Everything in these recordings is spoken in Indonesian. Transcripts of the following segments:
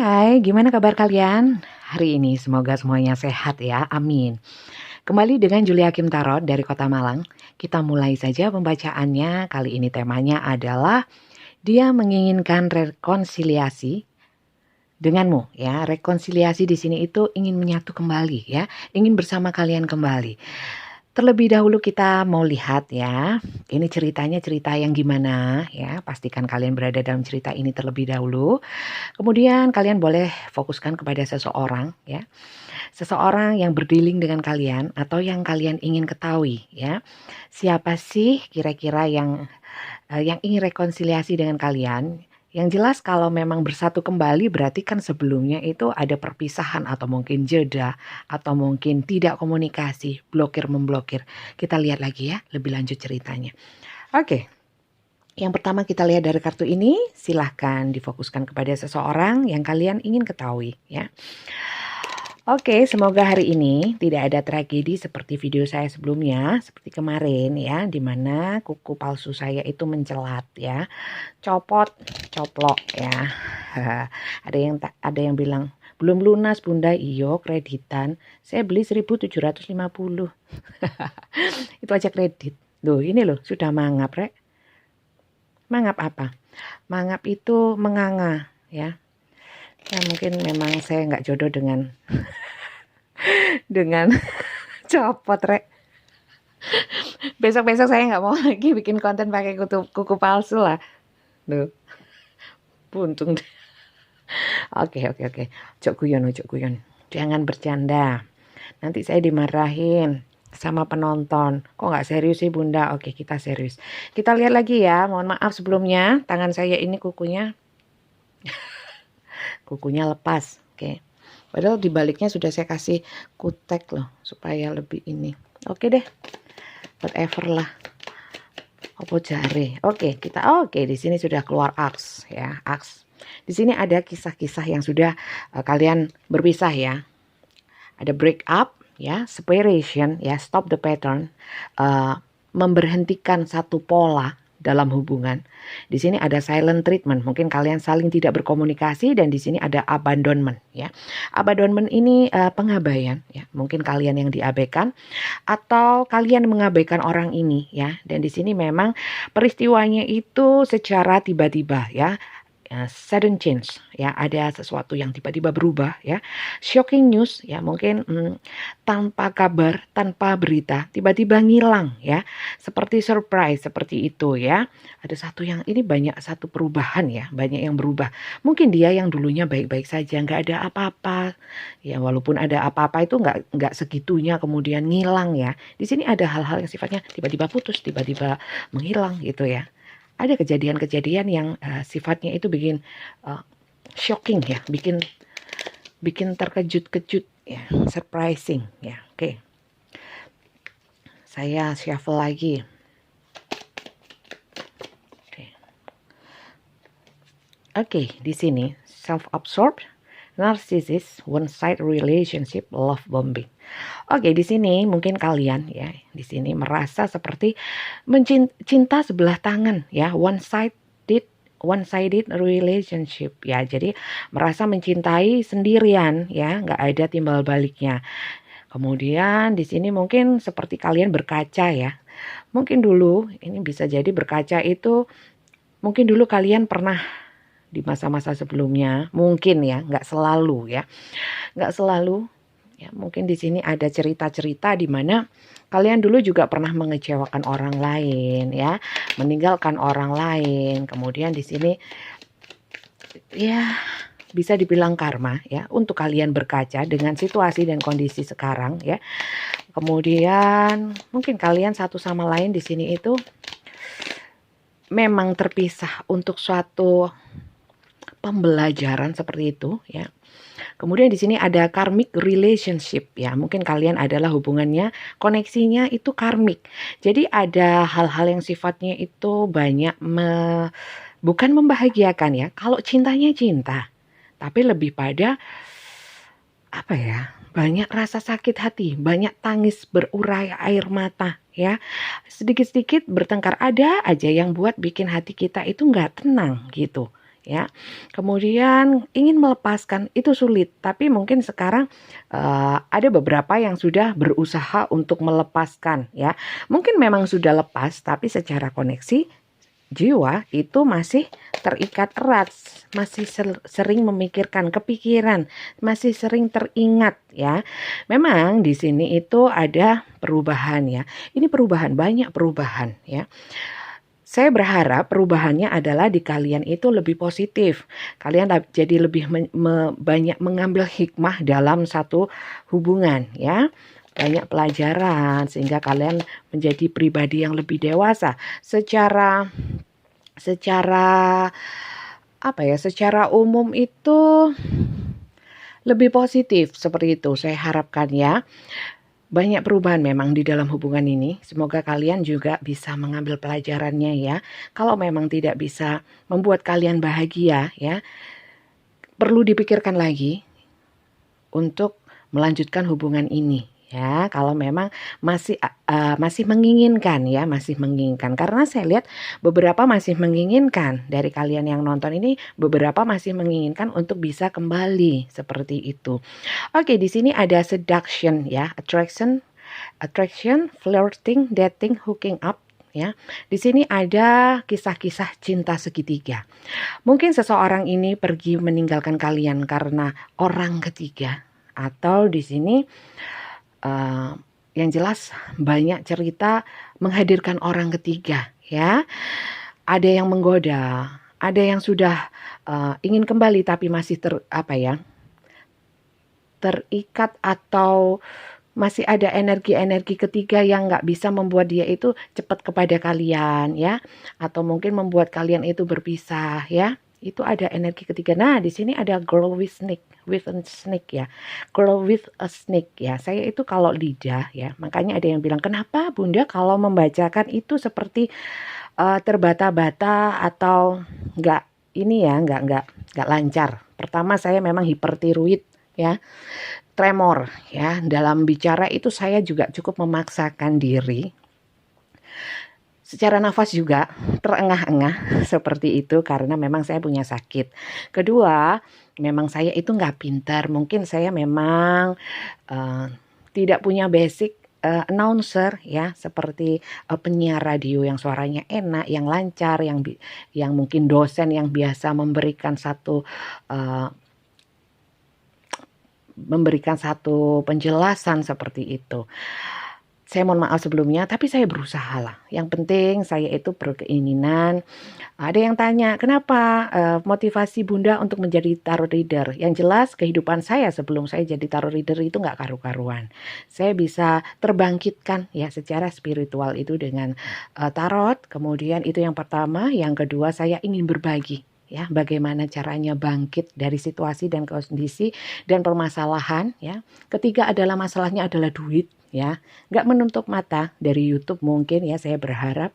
Hai, gimana kabar kalian? Hari ini semoga semuanya sehat ya, amin. Kembali dengan Julia Kim Tarot dari Kota Malang. Kita mulai saja pembacaannya. Kali ini temanya adalah dia menginginkan rekonsiliasi denganmu ya. Rekonsiliasi di sini itu ingin menyatu kembali ya, ingin bersama kalian kembali. Terlebih dahulu kita mau lihat ya, ini ceritanya cerita yang gimana ya. Pastikan kalian berada dalam cerita ini terlebih dahulu. Kemudian kalian boleh fokuskan kepada seseorang ya. Seseorang yang berdealing dengan kalian atau yang kalian ingin ketahui ya. Siapa sih kira-kira yang ingin rekonsiliasi dengan kalian? Yang jelas kalau memang bersatu kembali berarti kan sebelumnya itu ada perpisahan atau mungkin jeda atau mungkin tidak komunikasi, blokir memblokir. Kita lihat lagi ya lebih lanjut ceritanya. Oke. Yang pertama kita lihat dari kartu ini, silahkan difokuskan kepada seseorang yang kalian ingin ketahui ya. Oke, semoga hari ini tidak ada tragedi seperti video saya sebelumnya, seperti kemarin ya, dimana kuku palsu saya itu mencelat ya, copot, coplok ya. Ada yang bilang belum lunas bunda, iyo kreditan, saya beli 1.750. Itu aja kredit. Loh ini loh sudah mangap rek. Mangap apa? Mangap itu menganga ya. Ya mungkin memang saya nggak jodoh dengan copot rek. Besok-besok saya nggak mau lagi bikin konten pakai kuku palsu lah. Duh, buntung. Oke. Cok guyon. Jangan bercanda. Nanti saya dimarahin sama penonton. Kok nggak serius sih bunda? Oke, kita serius. Kita lihat lagi ya. Mohon maaf sebelumnya. Tangan saya ini kukunya lepas. Oke. Padahal di baliknya sudah saya kasih kutek loh supaya lebih ini. Oke deh. Whatever lah. Opo jare. Oke, di sini sudah keluar Axe ya, Axe. Di sini ada kisah-kisah yang sudah kalian berpisah ya. Ada break up ya, separation ya, stop the pattern, memberhentikan satu pola dalam hubungan. Di sini ada silent treatment, mungkin kalian saling tidak berkomunikasi, dan di sini ada abandonment ya. Abandonment ini pengabaian ya, mungkin kalian yang diabaikan atau kalian mengabaikan orang ini ya. Dan di sini memang peristiwanya itu secara tiba-tiba ya. Sudden change ya, ada sesuatu yang tiba-tiba berubah ya, shocking news ya, mungkin tanpa kabar, tanpa berita, tiba-tiba ngilang ya, seperti surprise seperti itu ya. Ada satu yang ini banyak satu perubahan ya, banyak yang berubah. Mungkin dia yang dulunya baik-baik saja, nggak ada apa-apa ya, walaupun ada apa-apa itu nggak segitunya kemudian ngilang ya. Di sini ada hal-hal yang sifatnya tiba-tiba putus, tiba-tiba menghilang gitu ya. Ada kejadian-kejadian yang sifatnya itu bikin shocking ya, bikin terkejut-kejut ya, surprising ya. Oke. Saya shuffle lagi. Oke, di sini self-absorbed, narcissist, one-side relationship, love bombing. Oke, di sini mungkin kalian ya, di sini merasa seperti cinta sebelah tangan ya, one-sided relationship ya. Jadi merasa mencintai sendirian ya, nggak ada timbal baliknya. Kemudian di sini mungkin seperti kalian berkaca ya. Mungkin dulu ini bisa jadi berkaca itu, mungkin dulu kalian pernah di masa-masa sebelumnya, mungkin ya, nggak selalu ya, nggak selalu. Ya, mungkin di sini ada cerita-cerita di mana kalian dulu juga pernah mengecewakan orang lain ya, meninggalkan orang lain. Kemudian di sini ya bisa dibilang karma ya, untuk kalian berkaca dengan situasi dan kondisi sekarang ya. Kemudian mungkin kalian satu sama lain di sini itu memang terpisah untuk suatu pembelajaran seperti itu ya. Kemudian di sini ada karmic relationship ya. Mungkin kalian adalah hubungannya, koneksinya itu karmik. Jadi ada hal-hal yang sifatnya itu banyak bukan membahagiakan ya. Kalau cintanya cinta, tapi lebih pada apa ya? Banyak rasa sakit hati, banyak tangis berurai air mata ya. Sedikit-sedikit bertengkar, ada aja yang buat bikin hati kita itu nggak tenang gitu. ya. Kemudian ingin melepaskan itu sulit, tapi mungkin sekarang ada beberapa yang sudah berusaha untuk melepaskan ya. Mungkin memang sudah lepas, tapi secara koneksi jiwa itu masih terikat erat, masih sering memikirkan kepikiran, masih sering teringat ya. Memang di sini itu ada perubahan ya. Ini perubahan, banyak perubahan ya. Saya berharap perubahannya adalah di kalian itu lebih positif. Kalian jadi lebih banyak mengambil hikmah dalam satu hubungan ya. Banyak pelajaran sehingga kalian menjadi pribadi yang lebih dewasa secara apa ya, secara umum itu lebih positif seperti itu saya harapkan ya. Banyak perubahan memang di dalam hubungan ini. Semoga kalian juga bisa mengambil pelajarannya ya. Kalau memang tidak bisa membuat kalian bahagia ya, perlu dipikirkan lagi untuk melanjutkan hubungan ini ya. Kalau memang masih menginginkan ya, masih menginginkan. Karena saya lihat beberapa masih menginginkan dari kalian yang nonton ini, beberapa masih menginginkan untuk bisa kembali seperti itu. Oke, di sini ada seduction ya, attraction, flirting, dating, hooking up ya. Di sini ada kisah-kisah cinta segitiga. Mungkin seseorang ini pergi meninggalkan kalian karena orang ketiga, atau di sini yang jelas banyak cerita menghadirkan orang ketiga ya. Ada yang menggoda, ada yang sudah ingin kembali tapi masih terikat atau masih ada energi-energi ketiga yang nggak bisa membuat dia itu cepat kepada kalian ya, atau mungkin membuat kalian itu berpisah ya. Itu ada energi ketiga. Nah, di sini ada girl with a snake ya. Girl with a snake ya. Saya itu kalau lidah ya. Makanya ada yang bilang, "Kenapa Bunda kalau membacakan itu seperti terbata-bata atau enggak enggak lancar?" Pertama, saya memang hipertiroid ya. Tremor ya. Dalam bicara itu saya juga cukup memaksakan diri. Secara nafas juga terengah-engah seperti itu karena memang saya punya sakit. Kedua, memang saya itu nggak pintar. Mungkin saya memang tidak punya basic announcer ya, seperti penyiar radio yang suaranya enak, yang lancar, yang mungkin dosen yang biasa memberikan satu penjelasan seperti itu. Saya mohon maaf sebelumnya, tapi saya berusaha lah. Yang penting saya itu berkeinginan. Ada yang tanya, kenapa motivasi Bunda untuk menjadi tarot reader? Yang jelas kehidupan saya sebelum saya jadi tarot reader itu nggak karu-karuan. Saya bisa terbangkitkan ya secara spiritual itu dengan tarot. Kemudian itu yang pertama. Yang kedua, saya ingin berbagi. Ya, bagaimana caranya bangkit dari situasi dan kondisi dan permasalahan ya. Ketiga adalah masalahnya adalah duit ya, nggak menutup mata dari YouTube mungkin ya, saya berharap.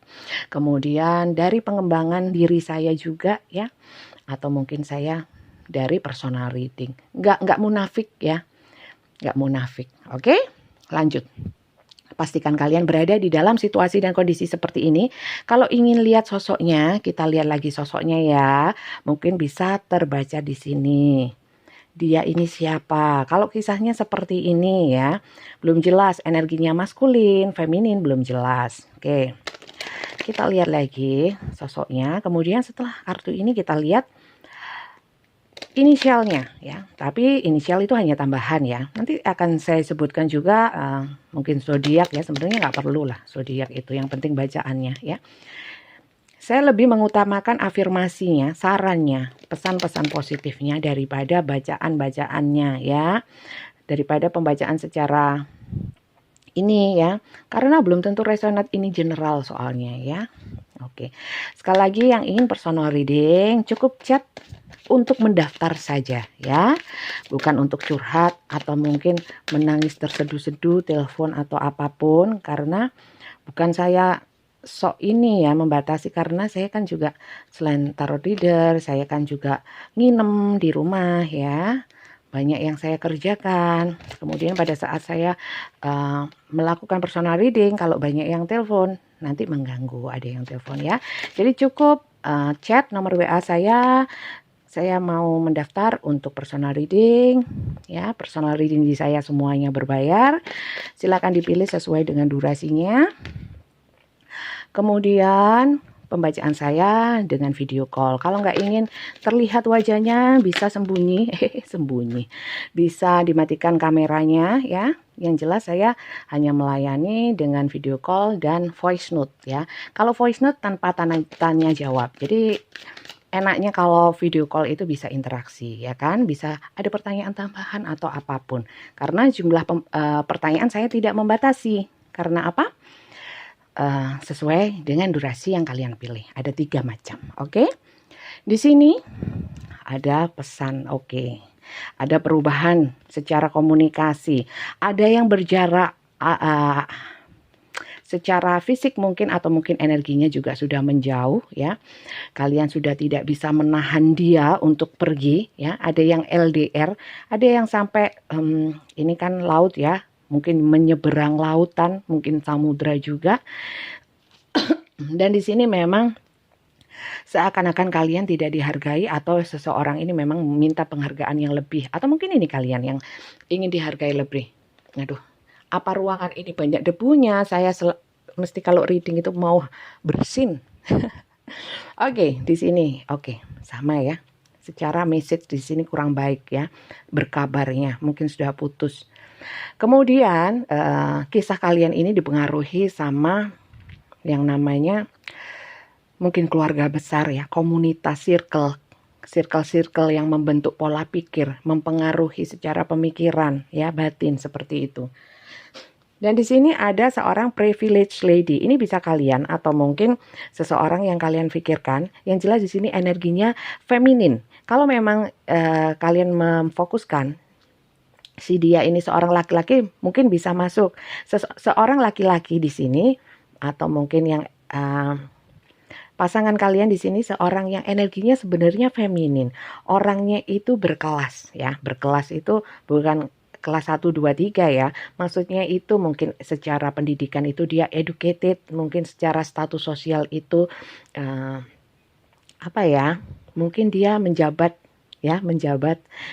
Kemudian dari pengembangan diri saya juga ya, atau mungkin saya dari personal reading. Nggak munafik ya, nggak munafik. Oke, lanjut. Pastikan kalian berada di dalam situasi dan kondisi seperti ini. Kalau ingin lihat sosoknya, kita lihat lagi sosoknya ya. Mungkin bisa terbaca di sini. Dia ini siapa? Kalau kisahnya seperti ini ya, belum jelas energinya maskulin, feminin, belum jelas. Oke, kita lihat lagi sosoknya. Kemudian setelah kartu ini kita lihat inisialnya ya, tapi inisial itu hanya tambahan ya. Nanti akan saya sebutkan juga mungkin zodiak ya, sebenarnya nggak perlu lah zodiak itu, yang penting bacaannya ya. Saya lebih mengutamakan afirmasinya, sarannya, pesan-pesan positifnya daripada bacaan-bacaannya ya, daripada pembacaan secara ini ya, karena belum tentu resonate, ini general soalnya ya. Oke, sekali lagi yang ingin personal reading cukup chat untuk mendaftar saja ya, bukan untuk curhat atau mungkin menangis terseduh-seduh, telepon atau apapun, karena bukan saya sok ini ya membatasi, karena saya kan juga selain tarot reader, saya kan juga nginem di rumah ya, banyak yang saya kerjakan. Kemudian pada saat saya melakukan personal reading, kalau banyak yang telepon nanti mengganggu, ada yang telepon ya, jadi cukup chat nomor WA saya saya mau mendaftar untuk personal reading. Ya, personal reading di saya semuanya berbayar. Silakan dipilih sesuai dengan durasinya. Kemudian pembacaan saya dengan video call. Kalau nggak ingin terlihat wajahnya, bisa sembunyi, sembunyi. Bisa dimatikan kameranya ya. Yang jelas saya hanya melayani dengan video call dan voice note ya. Kalau voice note tanpa tanya jawab. Jadi enaknya kalau video call itu bisa interaksi ya kan, bisa ada pertanyaan tambahan atau apapun. Karena jumlah pertanyaan saya tidak membatasi. Karena apa? Sesuai dengan durasi yang kalian pilih. Ada 3 macam. Oke. Di sini ada pesan oke. Ada perubahan secara komunikasi. Ada yang berjarak secara fisik mungkin, atau mungkin energinya juga sudah menjauh ya. Kalian sudah tidak bisa menahan dia untuk pergi ya. Ada yang LDR, ada yang sampai ini kan laut ya, mungkin menyeberang lautan, mungkin samudra juga. Dan di sini memang seakan-akan kalian tidak dihargai, atau seseorang ini memang meminta penghargaan yang lebih, atau mungkin ini kalian yang ingin dihargai lebih. Aduh, apa ruangan ini banyak debunya, saya mesti kalau reading itu mau bersin. Oke, di sini oke, sama ya. Secara message di sini kurang baik ya, berkabarnya mungkin sudah putus. Kemudian kisah kalian ini dipengaruhi sama yang namanya mungkin keluarga besar ya, komunitas circle yang membentuk pola pikir, mempengaruhi secara pemikiran ya, batin seperti itu. Dan di sini ada seorang privileged lady. Ini bisa kalian atau mungkin seseorang yang kalian pikirkan. Yang jelas di sini energinya feminin. Kalau memang kalian memfokuskan si dia ini seorang laki-laki, mungkin bisa masuk seorang laki-laki di sini, atau mungkin yang pasangan kalian di sini seorang yang energinya sebenarnya feminin. Orangnya itu berkelas ya. Berkelas itu bukan kelas 1, 2, 3 ya. Maksudnya itu mungkin secara pendidikan itu dia educated, mungkin secara status sosial itu apa ya? Mungkin dia menjabat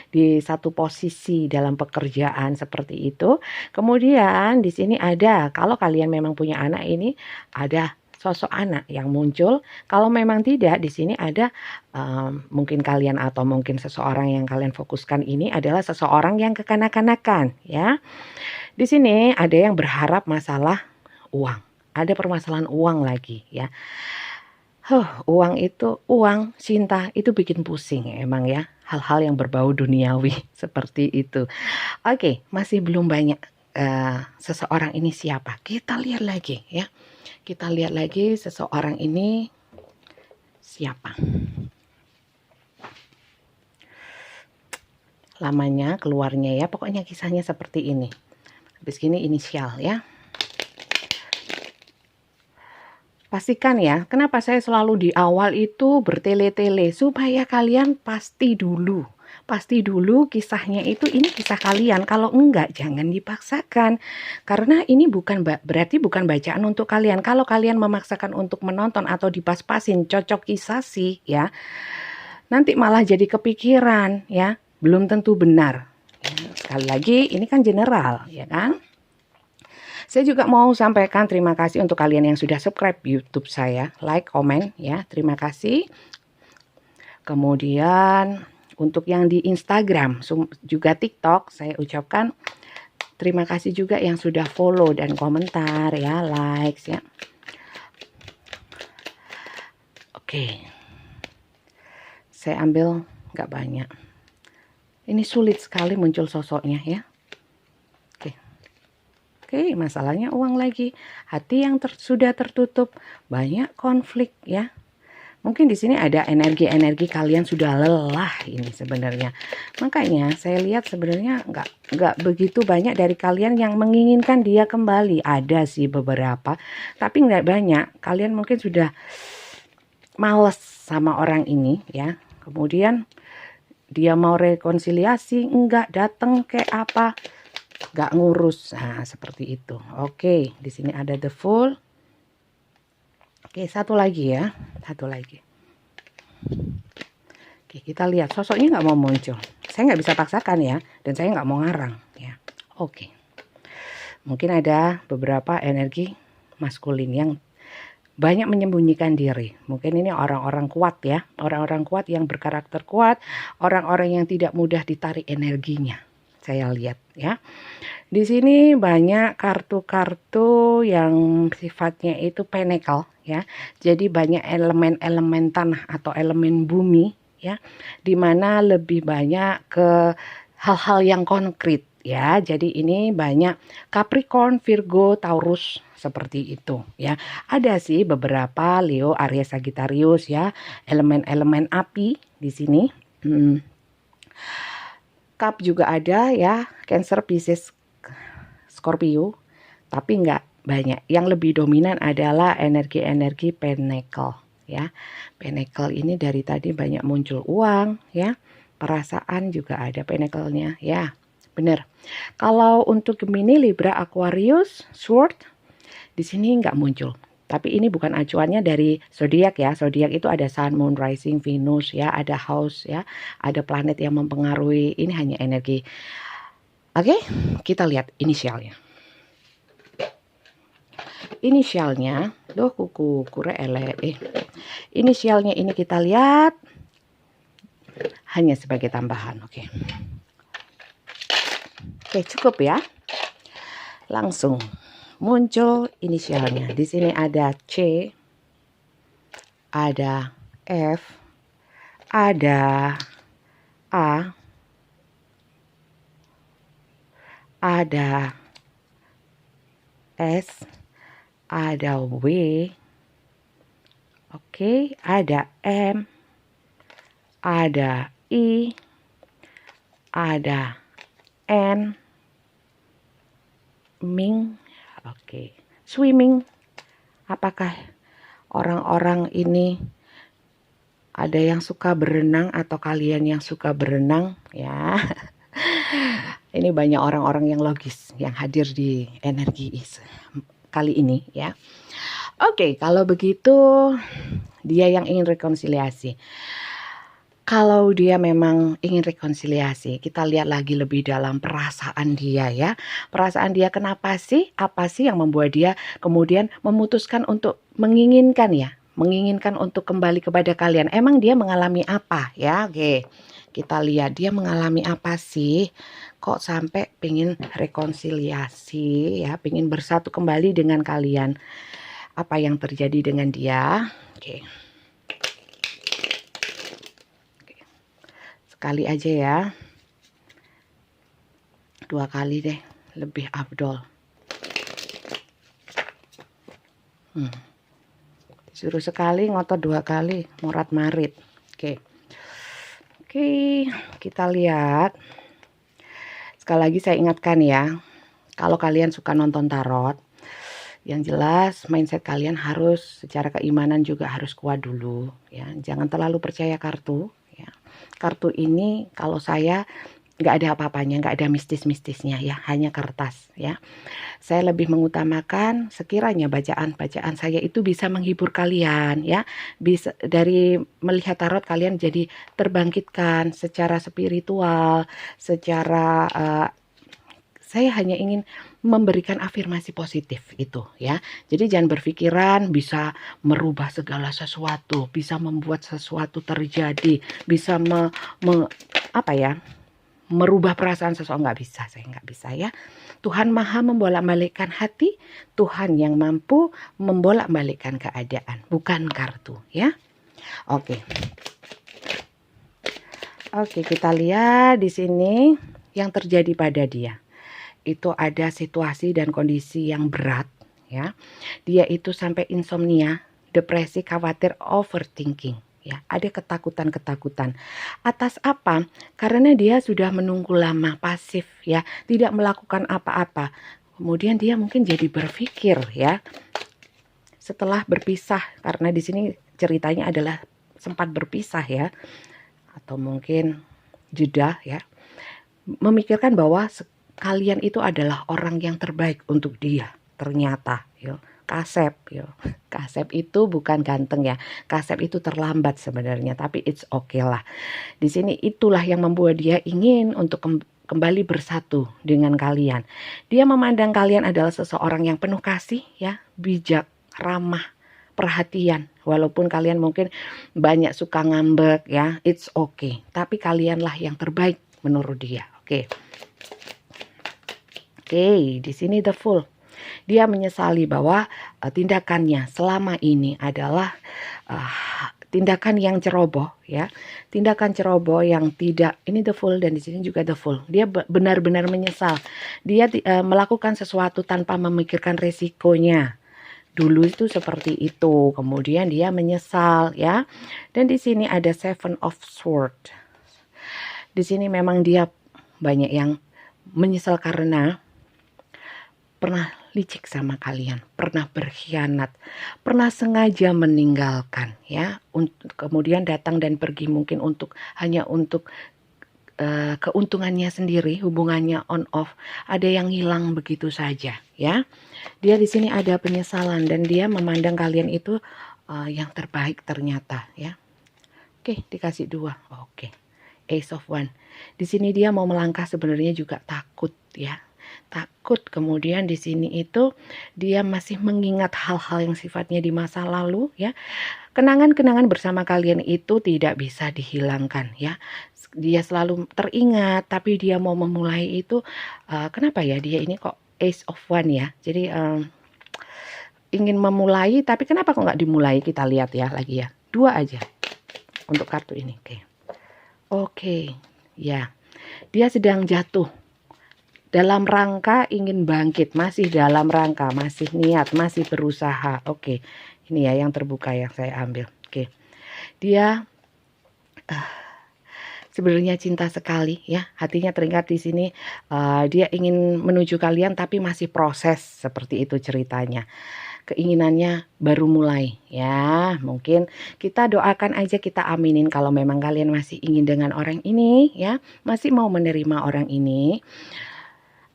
di satu posisi dalam pekerjaan seperti itu. Kemudian di sini ada, kalau kalian memang punya anak ini, ada sosok anak yang muncul. Kalau memang tidak, di sini ada mungkin kalian atau mungkin seseorang yang kalian fokuskan ini adalah seseorang yang kekanak-kanakan ya. Di sini ada yang berharap masalah uang. Ada permasalahan uang lagi ya. Uang, cinta itu bikin pusing ya, emang ya. Hal-hal yang berbau duniawi seperti itu. Oke, masih belum banyak seseorang ini siapa. Kita lihat lagi ya. Kita lihat lagi seseorang ini siapa. Lamanya, keluarnya ya. Pokoknya kisahnya seperti ini. Habis gini inisial ya. Pastikan ya, kenapa saya selalu di awal itu bertele-tele. Supaya kalian pasti dulu kisahnya itu, ini kisah kalian. Kalau enggak jangan dipaksakan, karena ini berarti bukan bacaan untuk kalian. Kalau kalian memaksakan untuk menonton atau dipas-pasin cocokisasi ya, nanti malah jadi kepikiran ya, belum tentu benar ya. Sekali lagi ini kan general ya kan. Saya juga mau sampaikan terima kasih untuk kalian yang sudah subscribe YouTube saya, like, komen ya, terima kasih. Kemudian untuk yang di Instagram, juga TikTok, saya ucapkan terima kasih juga yang sudah follow dan komentar ya, likes ya. Oke. Saya ambil nggak banyak. Ini sulit sekali muncul sosoknya ya. Oke, masalahnya uang lagi. Hati yang sudah tertutup, banyak konflik ya. Mungkin di sini ada energi-energi kalian sudah lelah ini sebenarnya. Makanya saya lihat sebenarnya nggak begitu banyak dari kalian yang menginginkan dia kembali. Ada sih beberapa, tapi nggak banyak. Kalian mungkin sudah males sama orang ini ya. Kemudian dia mau rekonsiliasi, nggak datang kayak apa, nggak ngurus. Nah, seperti itu. Oke, di sini ada the Fool. Oke, satu lagi ya. Satu lagi. Oke, kita lihat sosoknya nggak mau muncul. Saya nggak bisa paksakan ya, dan saya nggak mau ngarang ya. Oke, mungkin ada beberapa energi maskulin yang banyak menyembunyikan diri. Mungkin ini orang-orang kuat ya, orang-orang kuat yang berkarakter kuat, orang-orang yang tidak mudah ditarik energinya. Saya lihat ya. Di sini banyak kartu-kartu yang sifatnya itu pentacle ya. Jadi banyak elemen-elemen tanah atau elemen bumi ya, dimana lebih banyak ke hal-hal yang konkret ya. Jadi ini banyak Capricorn, Virgo, Taurus seperti itu ya. Ada sih beberapa Leo, Aries, Sagittarius ya, elemen-elemen api di sini. Cup juga ada ya, Cancer, Pisces, Scorpio, tapi nggak banyak. Yang lebih dominan adalah energi-energi pentacle ya. Pentacle ini dari tadi banyak muncul uang ya, perasaan juga ada pentacle-nya ya. Bener. Kalau untuk Gemini, Libra, Aquarius, Sword di sini nggak muncul. Tapi ini bukan acuannya dari zodiak ya. Zodiak itu ada Sun, Moon, Rising, Venus ya, ada house ya, ada planet yang mempengaruhi. Ini hanya energi. Oke, kita lihat inisialnya. Inisialnya, loh kuku kure ele. Inisialnya ini kita lihat hanya sebagai tambahan. Oke, cukup ya. Langsung muncul inisialnya. Di sini ada C, ada F, ada A, ada S, ada W, oke, ada M, ada I, ada N, Ming, oke, swimming. Apakah orang-orang ini ada yang suka berenang atau kalian yang suka berenang ya? Ini banyak orang-orang yang logis yang hadir di energi kali ini ya. Oke, kalau begitu dia yang ingin rekonsiliasi. Kalau dia memang ingin rekonsiliasi, kita lihat lagi lebih dalam perasaan dia ya. Perasaan dia kenapa sih? Apa sih yang membuat dia kemudian memutuskan untuk menginginkan ya? Menginginkan untuk kembali kepada kalian. Emang dia mengalami apa ya? Oke, kita lihat dia mengalami apa sih? Kok sampai pengen rekonsiliasi ya? Pengen bersatu kembali dengan kalian. Apa yang terjadi dengan dia? Oke. Sekali aja ya, 2 kali deh, lebih afdol. Disuruh sekali, ngotot 2 kali, morat marit. Oke, kita lihat. Sekali lagi saya ingatkan ya, kalau kalian suka nonton tarot, yang jelas mindset kalian harus secara keimanan juga harus kuat dulu ya. Jangan terlalu percaya kartu. Kartu ini kalau saya nggak ada apa-apanya, nggak ada mistis-mistisnya ya, hanya kertas ya. Saya lebih mengutamakan sekiranya bacaan-bacaan saya itu bisa menghibur kalian ya. Bisa dari melihat tarot kalian jadi terbangkitkan secara spiritual, secara saya hanya ingin memberikan afirmasi positif itu ya. Jadi jangan berpikiran bisa merubah segala sesuatu, bisa membuat sesuatu terjadi, bisa merubah perasaan seseorang. Nggak bisa, saya nggak bisa ya. Tuhan maha membolak-balikkan hati, Tuhan yang mampu membolak-balikkan keadaan, bukan kartu ya. Oke, kita lihat di sini yang terjadi pada dia. Itu ada situasi dan kondisi yang berat ya. Dia itu sampai insomnia, depresi, khawatir, overthinking ya. Ada ketakutan-ketakutan. Atas apa? Karena dia sudah menunggu lama, pasif ya, tidak melakukan apa-apa. Kemudian dia mungkin jadi berpikir ya. Setelah berpisah, karena di sini ceritanya adalah sempat berpisah ya, atau mungkin jeda ya. Memikirkan bahwa kalian itu adalah orang yang terbaik untuk dia ternyata ya. Kasep, yo. Kasep itu bukan ganteng ya. Kasep itu terlambat sebenarnya, tapi it's okay lah. Di sini itulah yang membuat dia ingin untuk kembali bersatu dengan kalian. Dia memandang kalian adalah seseorang yang penuh kasih ya, bijak, ramah, perhatian. Walaupun kalian mungkin banyak suka ngambek ya, it's okay. Tapi kalianlah yang terbaik menurut dia. Oke. Oke, di sini the Fool. Dia menyesali bahwa tindakannya selama ini adalah tindakan yang ceroboh ya. Tindakan ceroboh yang tidak, ini the Fool dan di sini juga the Fool. Dia benar-benar menyesal. Dia melakukan sesuatu tanpa memikirkan resikonya. Dulu itu seperti itu, kemudian dia menyesal ya. Dan di sini ada Seven of Swords. Di sini memang dia banyak yang menyesal karena pernah licik sama kalian, pernah berkhianat, pernah sengaja meninggalkan ya, kemudian datang dan pergi mungkin hanya untuk keuntungannya sendiri, hubungannya on off, ada yang hilang begitu saja ya. Dia di sini ada penyesalan dan dia memandang kalian itu yang terbaik ternyata ya. Oke, dikasih 2. Oke. Ace of One. Di sini dia mau melangkah sebenarnya juga takut ya. Takut, kemudian di sini itu dia masih mengingat hal-hal yang sifatnya di masa lalu ya. Kenangan-kenangan bersama kalian itu tidak bisa dihilangkan ya. Dia selalu teringat, tapi dia mau memulai itu kenapa ya dia ini kok Ace of One ya. Jadi ingin memulai, tapi kenapa kok nggak dimulai? Kita lihat ya lagi ya. 2 aja untuk kartu ini. Oke, ya. Dia sedang jatuh. Dalam rangka ingin bangkit, masih dalam rangka, masih niat, masih berusaha. Oke, ini ya yang terbuka yang saya ambil. Oke, dia sebenarnya cinta sekali ya, hatinya teringat di sini. Dia ingin menuju kalian, tapi masih proses seperti itu ceritanya. Keinginannya baru mulai ya. Mungkin kita doakan aja, kita aminin kalau memang kalian masih ingin dengan orang ini ya, masih mau menerima orang ini.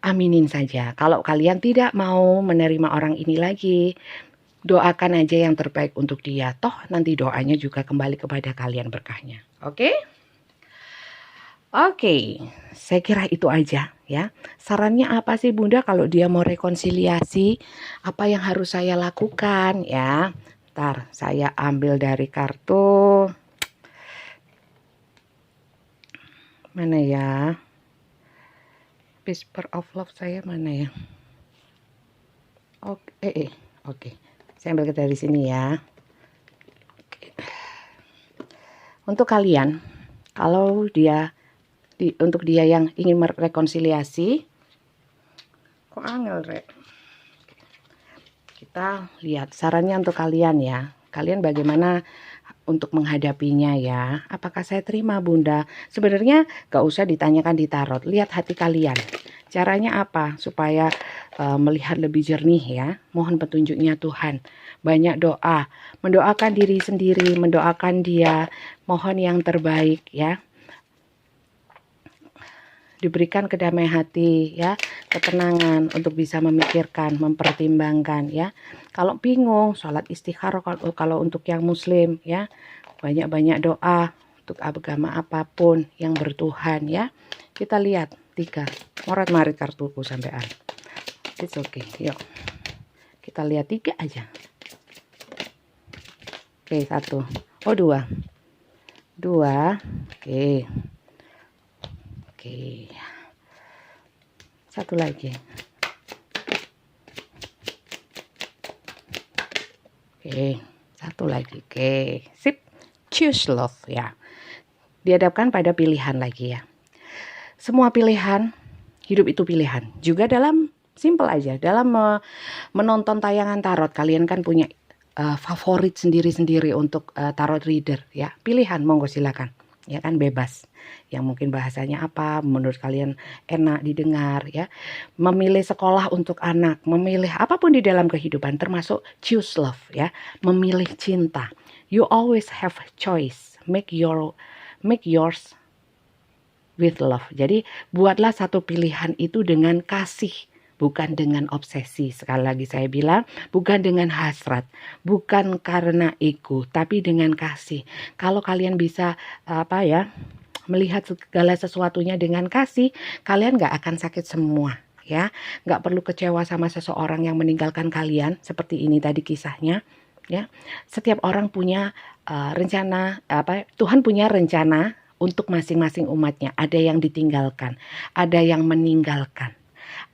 Aminin saja. Kalau kalian tidak mau menerima orang ini lagi, doakan aja yang terbaik untuk dia. Toh nanti doanya juga kembali kepada kalian berkahnya. Oke? Oke, saya kira itu aja ya. Sarannya apa sih Bunda kalau dia mau rekonsiliasi? Apa yang harus saya lakukan ya? Ntar saya ambil dari kartu. Mana ya? Whisper of Love saya mana ya? Oke. Saya ambil dari sini ya. Oke. Untuk kalian, kalau untuk dia yang ingin merekonsiliasi, kok angel Rek? Kita lihat sarannya untuk kalian ya. Kalian bagaimana untuk menghadapinya ya? Apakah saya terima Bunda? Sebenarnya gak usah ditanyakan di tarot. Lihat hati kalian. Caranya apa? Supaya melihat lebih jernih ya. Mohon petunjuknya Tuhan. Banyak doa. Mendoakan diri sendiri. Mendoakan dia. Mohon yang terbaik ya. Diberikan kedamaian hati ya, ketenangan untuk bisa memikirkan, mempertimbangkan ya. Kalau bingung, sholat istikharah kalau untuk yang muslim ya. Banyak-banyak doa untuk agama apapun yang bertuhan ya. Kita lihat 3. Morat-marit kartuku sampean. It's okay. Yuk. Kita lihat 3 aja. Oke, 1. Oh, 2. Oke. Oke. 1 lagi. Oke, 1 lagi. Oke, sip. Choose love ya. Dihadapkan pada pilihan lagi ya. Semua pilihan, hidup itu pilihan. Juga dalam simple aja, dalam menonton tayangan tarot, kalian kan punya favorit sendiri-sendiri untuk tarot reader ya. Pilihan, monggo silakan. Ya kan, bebas. Yang mungkin bahasanya apa menurut kalian enak didengar ya. Memilih sekolah untuk anak, memilih apapun di dalam kehidupan, termasuk choose love ya. Memilih cinta. You always have choice. Make yours with love. Jadi buatlah satu pilihan itu dengan kasih, bukan dengan obsesi. Sekali lagi saya bilang, bukan dengan hasrat, bukan karena ego, tapi dengan kasih. Kalau kalian bisa melihat segala sesuatunya dengan kasih, kalian gak akan sakit semua. Ya, nggak perlu kecewa sama seseorang yang meninggalkan kalian seperti ini tadi kisahnya. Ya, setiap orang punya rencana, Tuhan punya rencana untuk masing-masing umatnya. Ada yang ditinggalkan, ada yang meninggalkan,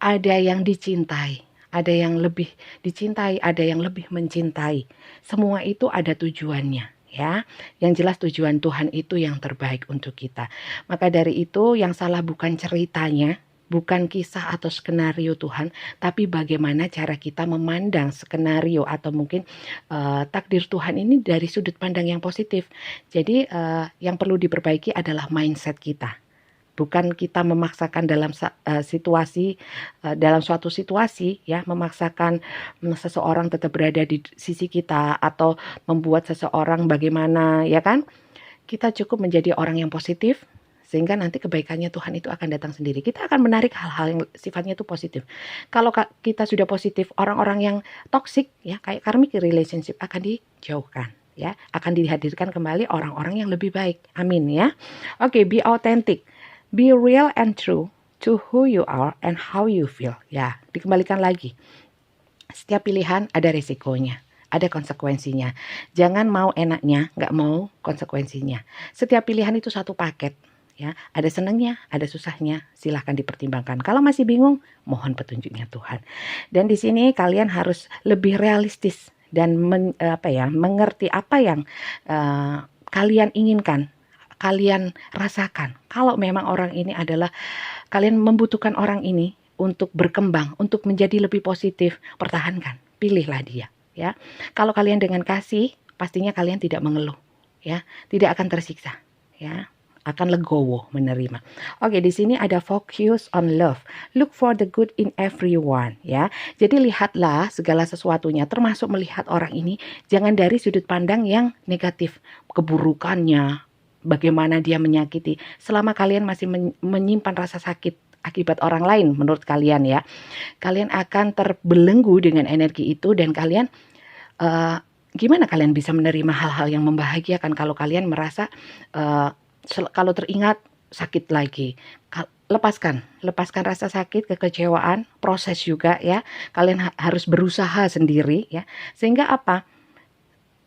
ada yang dicintai, ada yang lebih dicintai, ada yang lebih mencintai. Semua itu ada tujuannya. Ya, yang jelas tujuan Tuhan itu yang terbaik untuk kita. Maka dari itu yang salah bukan ceritanya, bukan kisah atau skenario Tuhan, tapi bagaimana cara kita memandang skenario atau mungkin takdir Tuhan ini dari sudut pandang yang positif. Jadi yang perlu diperbaiki adalah mindset kita. Bukan kita memaksakan dalam dalam suatu situasi ya, memaksakan seseorang tetap berada di sisi kita atau membuat seseorang bagaimana, ya kan? Kita cukup menjadi orang yang positif, sehingga nanti kebaikannya Tuhan itu akan datang sendiri. Kita akan menarik hal-hal yang sifatnya itu positif. Kalau kita sudah positif, orang-orang yang toxic ya, kayak karmic relationship akan dijauhkan ya, akan dihadirkan kembali orang-orang yang lebih baik. Amin ya. Oke, be authentic. Be real and true to who you are and how you feel. Ya, dikembalikan lagi. Setiap pilihan ada resikonya, ada konsekuensinya. Jangan mau enaknya, nggak mau konsekuensinya. Setiap pilihan itu satu paket. Ya, ada senangnya, ada susahnya, silahkan dipertimbangkan. Kalau masih bingung, mohon petunjuknya Tuhan. Dan di sini kalian harus lebih realistis dan mengerti apa yang kalian inginkan, kalian rasakan. Kalau memang orang ini adalah, kalian membutuhkan orang ini untuk berkembang, untuk menjadi lebih positif, pertahankan, pilihlah dia. Ya, kalau kalian dengan kasih, pastinya kalian tidak mengeluh, ya, tidak akan tersiksa, ya. Akan legowo menerima. Oke, di sini ada focus on love. Look for the good in everyone, ya. Jadi lihatlah segala sesuatunya, termasuk melihat orang ini jangan dari sudut pandang yang negatif, keburukannya, bagaimana dia menyakiti. Selama kalian masih menyimpan rasa sakit akibat orang lain, menurut kalian ya, kalian akan terbelenggu dengan energi itu dan kalian gimana kalian bisa menerima hal-hal yang membahagiakan kalau kalian merasa kalau teringat sakit lagi. Lepaskan rasa sakit, kekecewaan, proses juga ya. Kalian harus berusaha sendiri ya. Sehingga apa?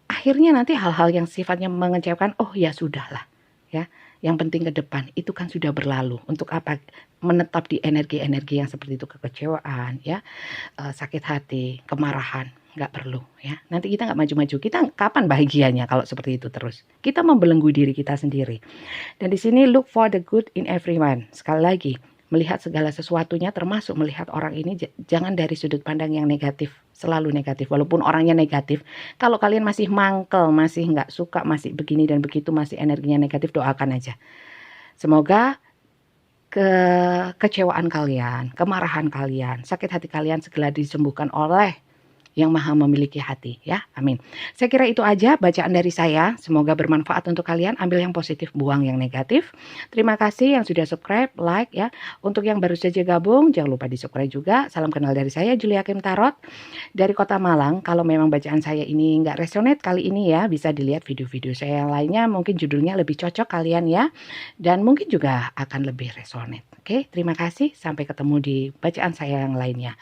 Akhirnya nanti hal-hal yang sifatnya mengecewakan, oh ya sudahlah ya. Yang penting ke depan itu kan sudah berlalu. Untuk apa menetap di energi-energi yang seperti itu, kekecewaan ya, sakit hati, kemarahan. Nggak perlu ya, nanti kita nggak maju-maju. Kita kapan bahagianya kalau seperti itu terus? Kita membelenggu diri kita sendiri. Dan di sini look for the good in everyone. Sekali lagi, melihat segala sesuatunya, termasuk melihat orang ini jangan dari sudut pandang yang negatif, selalu negatif. Walaupun orangnya negatif, kalau kalian masih mangkel, masih nggak suka, masih begini dan begitu, masih energinya negatif, doakan aja. Semoga kekecewaan kalian, kemarahan kalian, sakit hati kalian segera disembuhkan oleh yang maha memiliki hati ya, amin. Saya kira itu aja bacaan dari saya, semoga bermanfaat untuk kalian. Ambil yang positif, buang yang negatif. Terima kasih yang sudah subscribe, like ya. Untuk yang baru saja gabung, jangan lupa di subscribe juga. Salam kenal dari saya, Julia Kim Tarot dari Kota Malang. Kalau memang bacaan saya ini nggak resonate kali ini ya, bisa dilihat video-video saya yang lainnya, mungkin judulnya lebih cocok kalian ya, dan mungkin juga akan lebih resonate. Oke, terima kasih, sampai ketemu di bacaan saya yang lainnya,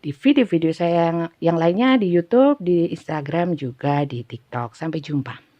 di video-video saya yang lainnya di YouTube, di Instagram, juga di TikTok. Sampai jumpa.